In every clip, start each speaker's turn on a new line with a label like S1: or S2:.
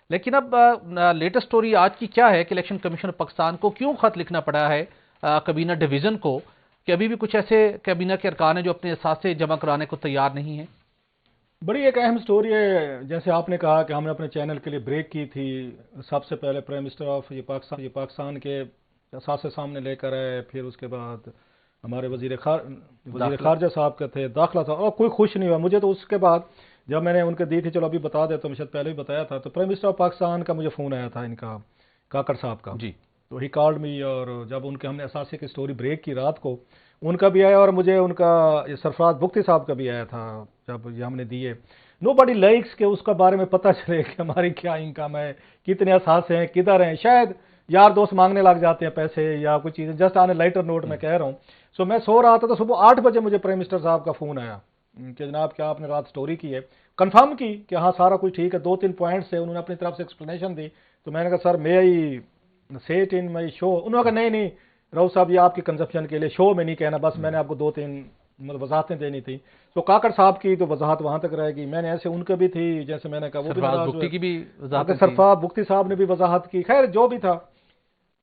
S1: لیکن اب latest story آج کی کیا ہے کہ الیکشن کمیشن پاکستان کو کیوں خط لکھنا پڑا ہے کابینہ ڈویژن کو کہ ابھی بھی کچھ ایسے کابینہ کے ارکان ہیں جو اپنے اثاثے جمع کرانے کو تیار نہیں ہیں؟
S2: بڑی ایک اہم سٹوری ہے، جیسے آپ نے کہا کہ ہم نے اپنے چینل کے لیے بریک کی تھی۔ سب سے پہلے پرائم منسٹر آف یہ پاکستان کے اثاثے سامنے لے کر آئے، پھر اس کے بعد ہمارے وزیر خارجہ صاحب کا تھے، داخلہ تھا، اور کوئی خوش نہیں ہوا مجھے تو۔ اس کے بعد جب میں نے ان کے دی تھی، چلو ابھی بتا دیتا ہوں، شاید پہلے بھی بتایا تھا، تو پرائم منسٹر آف پاکستان کا مجھے فون آیا تھا، ان کا کاکڑ صاحب کا
S1: جی
S2: تو ہی کالڈ می، اور جب ان کے ہم نے اثاثے کی سٹوری بریک کی رات کو، ان کا بھی آیا، اور مجھے ان کا سرفراز بگٹی صاحب کا بھی آیا تھا جب یہ ہم نے دیے۔ نو باڈی لائکس کہ اس کا بارے میں پتہ چلے کہ ہماری کیا انکم ہے، کتنے اثاثے ہیں، کدھر ہیں، شاید یار دوست مانگنے لگ جاتے ہیں پیسے یا کچھ چیزیں، just on a lighter note میں کہہ رہا ہوں۔ سو میں سو رہا تھا تو صبح 8 بجے مجھے پرائم منسٹر صاحب کا فون آیا کہ جناب کیا آپ نے رات سٹوری کی ہے، کنفرم کی کہ ہاں سارا کچھ ٹھیک ہے، 2-3 پوائنٹس سے انہوں نے اپنی طرف سے ایکسپلینیشن دی، تو میں نے کہا سر میں ہی سی اٹ ان مائی شو۔ انہوں نے کہا نہیں راؤ صاحب یہ آپ کی کنزپشن کے لیے، شو میں نہیں کہنا، بس میں نے آپ کو 2-3 وضاحتیں دینی تھی۔ تو کاکڑ صاحب کی تو وضاحت وہاں تک رہے گی، میں نے ایسے ان کے بھی تھی، جیسے میں نے کہا وہ بھی
S1: سرفراز
S2: ناراض
S1: بگٹی کی بھی
S2: ہوئے،
S1: وضاحت
S2: سرفراز بگٹی صاحب نے بھی وضاحت کی، خیر جو بھی تھا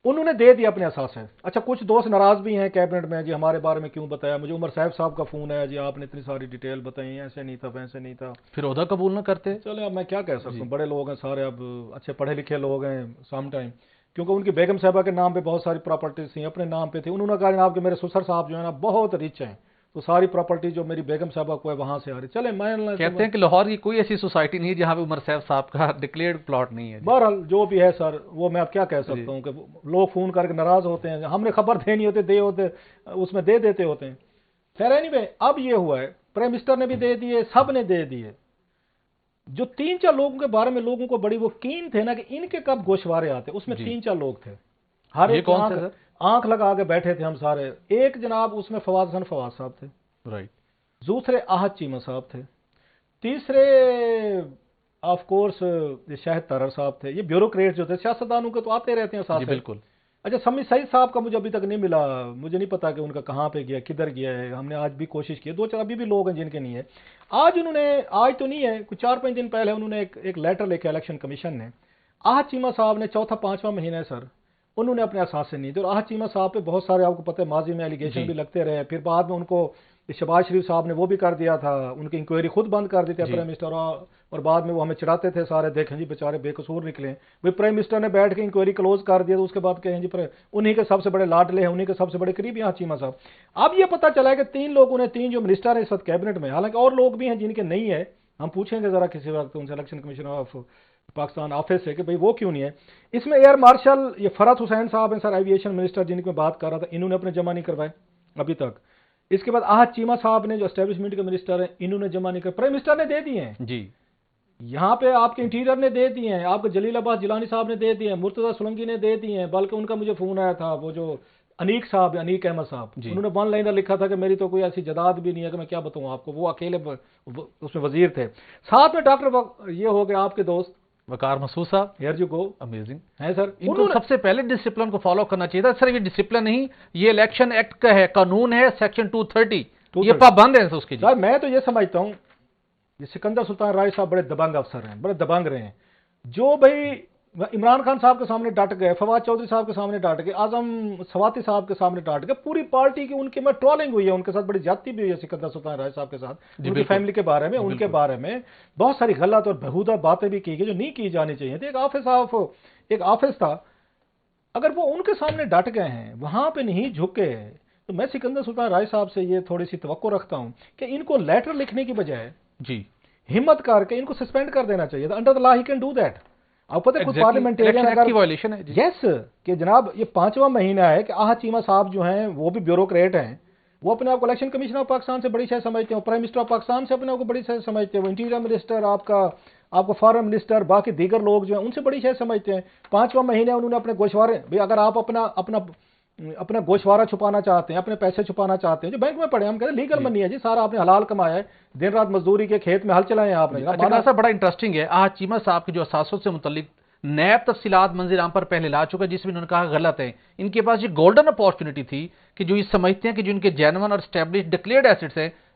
S2: انہوں نے دے دیا اپنے اثاثے۔ اچھا کچھ دوست ناراض بھی ہیں کیبنٹ میں، جی ہمارے بارے میں کیوں بتایا، مجھے عمر صاحب کا فون ہے، جی آپ نے اتنی ساری ڈیٹیل بتائی، ایسے نہیں تھا ویسے نہیں تھا۔
S1: پھر عہدہ قبول نہ کرتے؟
S2: چلے اب میں کیا کہہ سکتا ہوں، بڑے لوگ ہیں سارے، اب اچھے پڑھے لکھے لوگ ہیں سم ٹائم، کیونکہ ان کی بیگم صاحبہ کے نام پہ بہت ساری پراپرٹیز تھیں، اپنے نام پہ تھی، انہوں نے کہا جناب کہ میرے سسر صاحب جو ہے نا بہت ریچ ہیں، تو ساری پراپرٹی جو میری بیگم صاحبہ کو ہے وہاں سے آ رہی، چلے میں
S1: کہتے ہیں کہ لاہور کی کوئی ایسی سوسائٹی نہیں ہے جہاں پہ عمر صاحب کا ڈکلیئرڈ پلاٹ نہیں ہے۔
S2: بہرحال جو بھی ہے سر، وہ میں اب کیا کہہ سکتا ہوں کہ لوگ فون کر کے ناراض ہوتے ہیں، ہم نے خبر دینی ہوتے اس میں دے دیتے ہوتے ہیں۔ خیر اینی اب یہ ہوا ہے، پرائم منسٹر نے بھی دے دیے، سب نے دے دیے۔ جو 3-4 لوگوں کے بارے میں لوگوں کو بڑی وہ کین تھے نا کہ ان کے کب گوشوارے آتے، اس میں 3-4 لوگ تھے، ہر ایک آنکھ لگا کے بیٹھے تھے ہم سارے۔ ایک جناب اس میں فواز صاحب تھے،
S1: رائٹ۔
S2: دوسرے آہت چیمہ صاحب تھے، تیسرے آف کورس شاہد ترر صاحب تھے۔ یہ بیوروکریٹ جو تھے، سیاستدانوں کے تو آتے رہتے ہیں ساتھ۔
S1: بالکل۔
S2: اچھا سمی سعید صاحب کا مجھے ابھی تک نہیں ملا، مجھے نہیں پتا کہ ان کا کہاں پہ گیا، کدھر گیا ہے، ہم نے آج بھی کوشش کی، 2-4 ابھی بھی لوگ ہیں جن کے نہیں ہے۔ آج انہوں نے، آج تو نہیں ہے، کچھ 4-5 دن پہلے انہوں نے ایک لیٹر لکھا الیکشن کمیشن نے۔ آہت چیمہ صاحب نے 4تھا-5واں مہینہ ہے سر، انہوں نے اپنے اثاثے نہیں دیے، اور آہت چیمہ صاحب پہ بہت سارے آپ کو پتہ ہے ماضی میں ایلیگیشن بھی لگتے رہے، پھر بعد میں ان کو شہباز شریف صاحب نے وہ بھی کر دیا تھا، ان کی انکوائری خود بند کر دی تھی پرائم منسٹر، اور بعد میں وہ ہمیں چڑھاتے تھے سارے، دیکھیں جی بیچارے بے قصور نکلے، وہ پرائم منسٹر نے بیٹھ کے انکوائری کلوز کر دیا، تو اس کے بعد کہیں جی انہی کے سب سے بڑے لاڈلے ہیں، انہی کے سب سے بڑے قریبی ہیں چیمہ صاحب۔ اب یہ پتہ چلا ہے کہ 3 لوگوں نے، 3 جو منسٹر ہیں اس وقت کیبنٹ میں، حالانکہ اور لوگ بھی ہیں جن کے نہیں ہے، ہم پوچھیں گے ذرا کسی وقت ان سے election commission of Pakistan office سے کہ بھئی وہ کیوں نہیں ہے۔ اس میں ایئر مارشل یہ فرحت حسین صاحب ہیں سر، ایویشن منسٹر جن کی میں بات کر رہا تھا، انہوں نے اپنے جمع نہیں کروائے ابھی تک۔ اس کے بعد آہت چیمہ صاحب نے جو اسٹیبلشمنٹ کے منسٹر ہیں، انہوں نے جمع نہیں کر، پرائم منسٹر نے دے دیے ہیں
S1: جی،
S2: یہاں پہ، آپ کے انٹیریئر نے دے دیے ہیں، آپ کے جلیل عباس جیلانی صاحب نے دے دیے ہیں، مرتضی سولنگی نے دے دیے ہیں، بلکہ ان کا مجھے فون آیا تھا وہ جو انیک صاحب، انیک احمد صاحب، انہوں نے 1 لائنر لکھا تھا کہ میری تو کوئی ایسی جداد بھی نہیں ہے کہ میں کیا بتاؤں آپ کو، وہ اکیلے اس میں وزیر تھے، ساتھ میں ڈاکٹر یہ ہو گیا آپ کے دوست
S1: وقار مسعود صاحب،
S2: ہیئر یو گو،
S1: امیزنگ
S2: ہے سر۔
S1: ان کو سب سے پہلے ڈسپلن کو فالو کرنا چاہیے تھا سر، یہ ڈسپلن نہیں، یہ الیکشن ایکٹ کا ہے، قانون ہے، سیکشن 230، یہ پابند ہے اس کے۔
S2: سر میں تو یہ سمجھتا ہوں یہ سکندر سلطان رائے صاحب بڑے دبنگ افسر ہیں، بڑے دبنگ رہے ہیں، جو بھائی عمران خان صاحب کے سامنے ڈٹ گئے، فواد چودھری صاحب کے سامنے ڈٹ گئے، اعظم سواتی صاحب کے سامنے ڈٹ گئے، پوری پارٹی کی ان کے میں ٹرولنگ ہوئی ہے، ان کے ساتھ بڑی زیادتی بھی ہوئی ہے سکندر سلطان رائے صاحب کے ساتھ، ان کی فیملی کے بارے میں، ان کے بارے میں بہت ساری غلط اور بہودہ باتیں بھی کی گئی جو نہیں کی جانی چاہیے تھی۔ ایک آفس تھا، اگر وہ ان کے سامنے ڈٹ گئے ہیں، وہاں پہ نہیں جھکے، تو میں سکندر سلطان رائے صاحب سے یہ تھوڑی سی توقع رکھتا ہوں کہ ان کو لیٹر لکھنے کی بجائے
S1: جی
S2: ہمت کر کے ان کو سسپینڈ کر دینا چاہیے تھا، under the law he can do that. آپ پتہ ہے کوئی پارلیمنٹیرین اگر یس کہ جناب یہ 5واں مہینہ ہے کہ آہت چیمہ صاحب جو ہیں وہ بھی بیوروکریٹ ہیں، وہ اپنے آپ کو الیکشن کمیشن آف پاکستان سے بڑی شے سمجھتے ہیں، پرائم منسٹر آف پاکستان سے اپنے آپ کو بڑی شے سمجھتے ہیں، وہ انٹیریئر منسٹر آپ کو فارن منسٹر، باقی دیگر لوگ جو ہیں ان سے بڑی شے سمجھتے ہیں۔ 5واں مہینہ انہوں نے اپنے گوشوارے، بھئی اگر آپ اپنا گوشوارہ چھپانا چاہتے ہیں، اپنے پیسے چھپانا چاہتے ہیں جو بینک میں پڑے، ہم کہتے ہیں لیگل منی ہے جی، سارا آپ نے حلال کمایا ہے، دن رات مزدوری کے کھیت میں ہل چلائے ہیں آپ نے۔
S1: اچھا بڑا انٹرسٹنگ ہے، آج چیمہ صاحب کے جو اثاثوں سے متعلق نیب تفصیلات منظر عام پر پہلے لا چکا ہے، جس میں انہوں نے کہا غلط ہے، ان کے پاس یہ گولڈن اپارچونٹی تھی کہ جو یہ سمجھتے ہیں کہ جو ان کے جینون اور اسٹیبلش ڈکلیئرڈ ایسٹس ہیں